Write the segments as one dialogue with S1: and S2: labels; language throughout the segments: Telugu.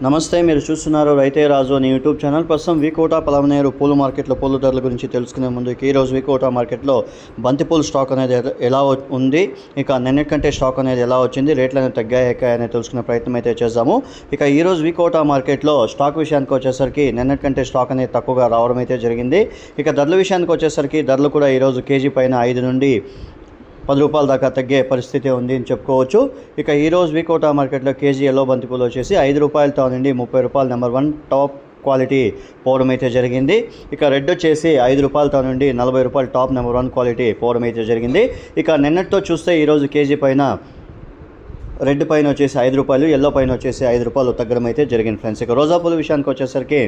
S1: నమస్తే, మీరు చూస్తున్నారు రైతే రాజు అని యూట్యూబ్ ఛానల్. ప్రస్తుతం వికోట పలమనేరు పూల మార్కెట్లో పూల ధరల గురించి తెలుసుకునే ముందు ఈరోజు వికోట మార్కెట్లో బంతిపూల స్టాక్ అనేది ఎలా ఉంది, ఇక నిన్నటి కంటే స్టాక్ అనేది ఎలా వచ్చింది, రేట్లు అనేది తగ్గాయని తెలుసుకునే ప్రయత్నం అయితే చేద్దాము. ఇక ఈరోజు వికోట మార్కెట్లో స్టాక్ విషయానికి వచ్చేసరికి నిన్నటి కంటే స్టాక్ అనేది తక్కువగా రావడం అయితే జరిగింది. ఇక ధరల విషయానికి వచ్చేసరికి ధరలు కూడా ఈరోజు కేజీ పైన 5 నుండి 10 రూపాయల దాకా తగ్గే పరిస్థితి ఉంది అని చెప్పుకోవచ్చు. ఇక ఈరోజు వికోట మార్కెట్లో కేజీ ఎల్లో బంతిపూలు వచ్చేసి 5 రూపాయలతో నుండి 30 రూపాయలు నెంబర్ 1 టాప్ క్వాలిటీ పోవడం అయితే జరిగింది. ఇక రెడ్ వచ్చేసి 5 రూపాయలతో నుండి 40 రూపాయలు టాప్ నెంబర్ 1 క్వాలిటీ పోవడం అయితే జరిగింది. ఇక నిన్నటితో చూస్తే ఈరోజు కేజీ పైన రెడ్ పైన వచ్చేసి 5 రూపాయలు, ఎల్లో పైన వచ్చేసి 5 రూపాయలు తగ్గడం అయితే జరిగింది ఫ్రెండ్స్. ఇక రోజా పూల విషయానికి వచ్చేసరికి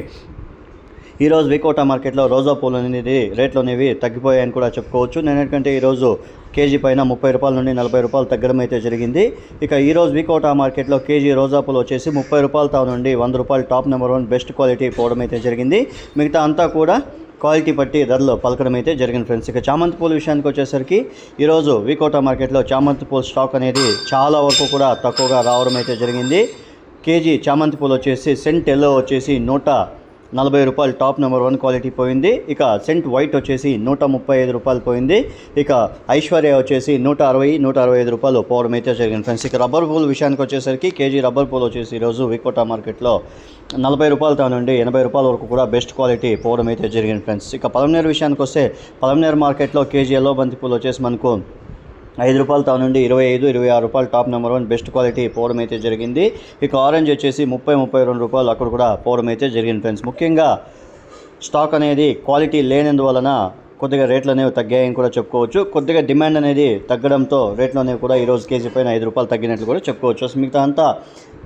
S1: ఈరోజు వికోట మార్కెట్లో రోజా పూలు అనేది రేట్లు అనేవి తగ్గిపోయాయని కూడా చెప్పుకోవచ్చు. నిన్నటికంటే ఈరోజు కేజీ పైన 30 రూపాయల నుండి 40 రూపాయలు తగ్గడం అయితే జరిగింది. ఇక ఈరోజు వికోట మార్కెట్లో కేజీ రోజా పూలు వచ్చేసి 30 రూపాయలతో నుండి 100 రూపాయలు టాప్ నెంబర్ 1 బెస్ట్ క్వాలిటీ పోవడం అయితే జరిగింది. మిగతా అంతా కూడా క్వాలిటీ బట్టి ధరలు పలకడం అయితే జరిగింది ఫ్రెండ్స్. ఇక చామంతి పూల విషయానికి వచ్చేసరికి ఈరోజు వికోట మార్కెట్లో చామంతి పూల స్టాక్ అనేది చాలా వరకు కూడా తక్కువగా రావడం అయితే జరిగింది. కేజీ చామంతి పూలు వచ్చేసి సెంట్ ఎల్లో వచ్చేసి 140 రూపాయలు టాప్ నెంబర్ 1 క్వాలిటీ పోయింది. ఇక సెంట్ వైట్ వచ్చేసి 135 రూపాయలు పోయింది. ఇక ఐశ్వర్య వచ్చేసి 165 రూపాయలు పోవడం అయితే జరిగింది ఫ్రెండ్స్. ఇక రబ్బర్ పూల విషయానికి వచ్చేసరికి కేజీ రబ్బర్ పూలు వచ్చేసి ఈరోజు వికోట మార్కెట్లో 40 రూపాయలతో నుండి 80 రూపాయల వరకు కూడా బెస్ట్ క్వాలిటీ పోవడం అయితే జరిగింది ఫ్రెండ్స్. ఇక పలమనేరు విషయానికి వస్తే పలమనేరు మార్కెట్లో కేజీ ఎల్లో బంతి పూలు వచ్చేసి మనకు 5 రూపాయలతో నుండి 25-26 రూపాయలు టాప్ నెంబర్ 1 బెస్ట్ క్వాలిటీ పోవడం అయితే జరిగింది. ఇక ఆరెంజ్ వచ్చేసి 30-32 రూపాయలు అక్కడ కూడా పోవడం అయితే జరిగింది ఫ్రెండ్స్. ముఖ్యంగా స్టాక్ అనేది క్వాలిటీ లేనందువలన కొద్దిగా రేట్లు అనేవి తగ్గాయని కూడా చెప్పుకోవచ్చు. కొద్దిగా డిమాండ్ అనేది తగ్గడంతో రేట్లు అనేవి కూడా ఈరోజు కేజీ పైన 5 రూపాయలు తగ్గినట్లు కూడా చెప్పుకోవచ్చు. మిగతా అంతా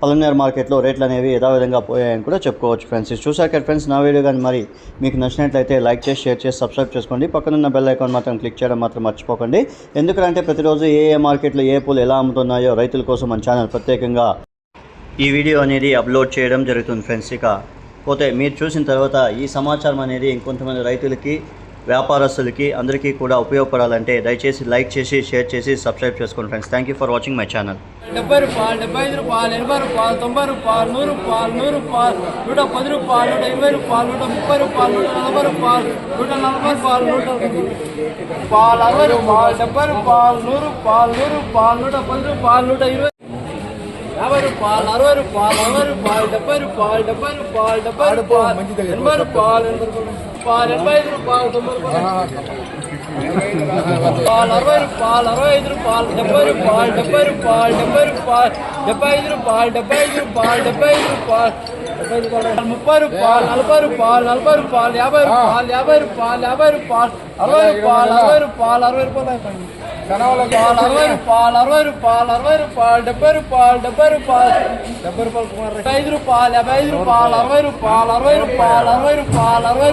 S1: పలమనేరు మార్కెట్లో రేట్లు అనేవి యథావిధంగా పోయాయని కూడా చెప్పుకోవచ్చు ఫ్రెండ్స్. చూసాక ఫ్రెండ్స్ నా వీడియో కానీ మరి మీకు నచ్చినట్లయితే లైక్ చేసి షేర్ చేసి సబ్స్క్రైబ్ చేసుకోండి. పక్కనున్న బెల్ ఐకాన్ మాత్రం క్లిక్ చేయడం మాత్రం మర్చిపోకండి. ఎందుకంటే ప్రతిరోజు ఏ మార్కెట్లో ఏ పూలు ఎలా అమ్ముతున్నాయో రైతుల కోసం మన ఛానల్ ప్రత్యేకంగా ఈ వీడియో అనేది అప్లోడ్ చేయడం జరుగుతుంది ఫ్రెండ్స్. ఇక పోతే మీరు చూసిన తర్వాత ఈ సమాచారం అనేది ఇంకొంతమంది రైతులకి, వ్యాపారస్తులకి అందరికీ కూడా ఉపయోగపడాలంటే దయచేసి లైక్ చేసి షేర్ చేసి సబ్స్క్రైబ్ చేసుకోండి friends. Thank you for watching my channel.
S2: 70 రూపాయలు, 75 రూపాయలు, 80 రూపాయలు, 90 రూపాయలు, 100 రూపాయలు, 100 రూపాయలు, 110 రూపాయలు, 120 రూపాయలు, 130 రూపాయలు, 140 రూపాయలు, 140 రూపాయలు, 160 రూపాయలు, 70 రూపాయలు, 100 రూపాయలు, 100 రూపాయలు, 110 రూపాయలు, 120 50 రూపాయలు, 60 రూపాయలు, 60 రూపాయలు, 70 రూపాయలు, 70 రూపాయలు, 70 రూపాయలు, 80 రూపాయలు, 85 రూపాయలు, 90 రూపాయలు, 60 రూపాయలు, 65 రూపాయలు, 70 రూపాయలు, 70 రూపాయలు, 70 రూపాయలు, 75 రూపాయలు, 75 రూపాయలు, 75 రూపాయలు, 30 రూపాయలు, 40 రూపాయలు, 40 రూపాయలు, 50 రూపాయలు, 50 రూపాయలు, 50 రూపాయలు, 60 రూపాయలు, 60 రూపాయలు, 60 రూపాయలు, 60 రూపాయలు, 60 రూపాయలు, 60 రూపాయలు, 70 రూపాయలు, 70 రూపాయలు, 70 రూపాయలు, 5 రూపాయలు, 55 రూపాయలు, 60 రూపాయలు, 60 రూపాయలు, 60 రూపాయలు, 60 రూపాయలు, 60 రూపాయలు, 60 రూపాయలు, 65 రూపాయలు, 70 రూపాయలు, 70 రూపాయలు, 75 రూపాయలు, 80 రూపాయలు, 60 రూపాయలు, 60 రూపాయలు, 70 రూపాయలు, 70 రూపాయలు, 40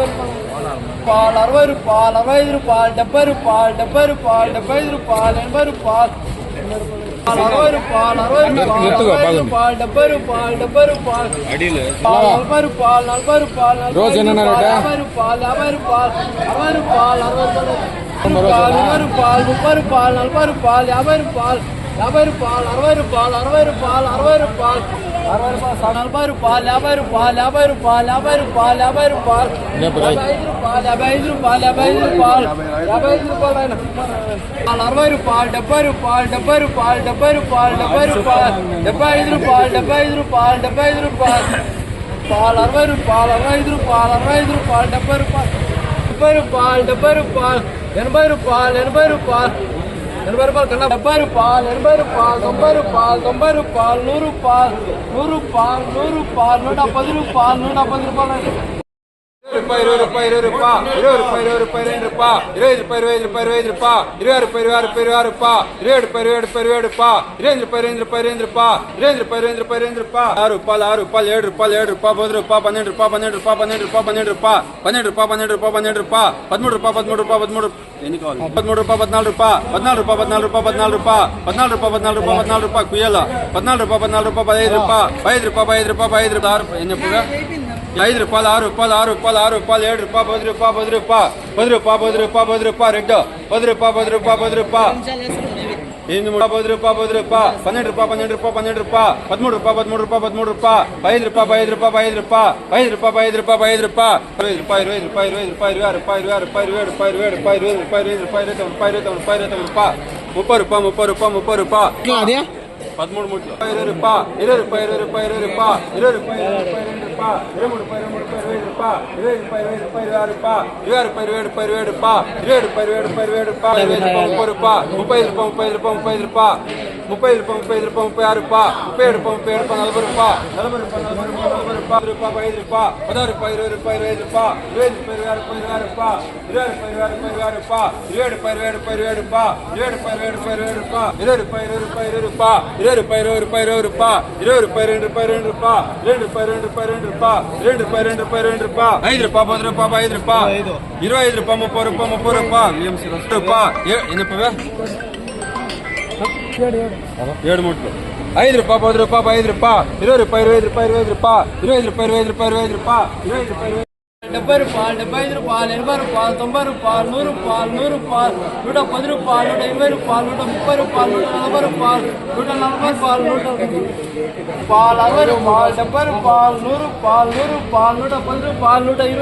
S2: రూపాయలు, 40 రూపాయలు, 50 రూపాయలు, 60 రూపాయలు, 50 రూపాయలు, 60 రూపాయలు, 20 రూపాయలు, 30 రూపాయలు, 40 రూపాయలు, 50 రూపాయలు, 50 రూపాయలు, 60 రూపాయలు, 60 రూపాయలు, 40 రూపాయలు, 40 రూపాయలు, 40 రూపాయలు, 50 రూపాయలు, 50 రూపాయలు, 50 రూపాయలు, 50 రూపాయలు, 55 రూపాయలు, 55 రూపాయలు, 55 రూపాయలు, 55 రూపాయలు, 60 రూపాయలు, 70 రూపాయలు, 70 రూపాయలు, 70 రూపాయలు, 70 రూపాయలు, 75 రూపాయలు, 75 రూపాయలు, 75 రూపాయలు, 60 రూపాయలు, 65 రూపాయలు, 65 రూపాయలు, 70 రూపాయలు, 70 రూపాయలు, 70 రూపాయలు, 80 రూపాయలు, 80 రూపాయలు, 80 రూపాయలు కన్నా 70 రూపాయలు, 80 రూపాయలు, 90 రూపాయలు, 90 రూపాయలు, 100 రూపాయలు, 100 రూపాయలు, 100 రూపాయలు, 110 రూపాయలు, 110 రూపాయలు, 20 రూపాయలు, 20 రూపాయలు, 20 రూపాయలు, 20 రూపాయలు, 20 రూపాయలు, 25 రూపాయలు, 25 రూపాయలు, 25 రూపాయలు, 20 రూపాయలు, 20 రూపాయలు, 27 రూపాయలు, 27 రూపాయలు, 27 రూపాయలు, 20 రూపాయలు, 20 రూపాయలు, 20 రూపాయలు, 20 రూపాయలు, 20 రూపాయలు, 6 రూపాయలు, 6 రూపాయలు, 7 రూపాయలు, 7 రూపాయలు, 10 రూపాయలు, 12 రూపాయలు, 12 రూపాయలు, 12 రూపాయలు, 12 రూపాయలు, 12 రూపాయలు, 12 రూపాయలు, 12 రూపాయలు, 13 రూపాయలు, 13 రూపాయలు, 13 ఎన్ని కావాలి, 13 రూపాయలు, 14 రూపాయలు, 14 రూపాయలు, 14 రూపాయలు, 14 రూపాయలు, 14 రూపాయలు, 14 రూపాయలు, 14 రూపాయలు, కుయ్యాల 14 రూపాయలు, 14 రూపాయలు, 15 రూపాయలు, 5 రూపాయలు, 5 రూపాయలు, 5 రూపాయలు, ఎన్ని చెప్పుగా 5 రూపాయలు, 6 రూపాయలు, 6 రూపాయలు, 6 రూపాయలు, 7 రూపాయలు, 10 రూపాయలు, 10 రూపాయలు, 10 రూపాయలు, 10 రూపాయలు, 10 రూపాయలు, రెడ్ 10 రూపాయలు, 10 రూపాయలు, 10 రూపాయలు, 10 రూపాయలు,
S3: 8 రూపాయలు 10 రూపాయలు 12 రూపాయలు 12 రూపాయలు 13 రూపాయలు 13 రూపాయలు 5 రూపాయలు 5 రూపాయలు 5 రూపాయలు 5 రూపాయలు 5 రూపాయలు 5 రూపాయలు 20 రూపాయలు 20 రూపాయలు 30 రూపాయలు 13 ముట్లు 20 రూపాయలు 20 రూపాయలు 20 రూపాయలు 20 రూపాయలు 20 రూపాయలు 23 రూపాయలు 20 రూపాయలు 20 రూపాయలు 20 రూపాయలు 20 రూపాయలు 30 రూపాయలు 30 రూపాయలు 30 రూపాయలు 30 రూపాయలు 30 రూపాయలు 40 రూపాయలు 40 రూపాయలు 40 రూపాయలు 40 రూపాయలు 5 రూపాయలు 20 రూపాయలు 20 రూపాయలు 20 రూపాయలు 2 రూపాయలు 2 రూపాయలు 2 రూపాయలు 2 రూపాయలు 2 రూపాయలు 2 రూపాయలు 2 రూపాయలు 5 రూపాయలు 10 రూపాయలు 5 రూపాయలు 25 రూపాయలు 30 రూపాయలు 30 రూపాయలు 7 ముట్లు 5 రూపాయలు 10 రూపాయలు 5 రూపాయలు 20 రూపాయలు 20 రూపాయలు 20 రూపాయలు 20 రూపాయలు 20 రూపాయలు
S2: 70 రూపాయలు 75 రూపాయలు 80 రూపాయలు 90 రూపాయలు 100 రూపాయలు 100 రూపాయలు 110 రూపాయలు 120 రూపాయలు 130 రూపాయలు 140 రూపాయలు 140 రూపాయలు 160 రూపాయలు 70 రూపాయలు 100 రూపాయలు 100 రూపాయలు 110 రూపాయలు 120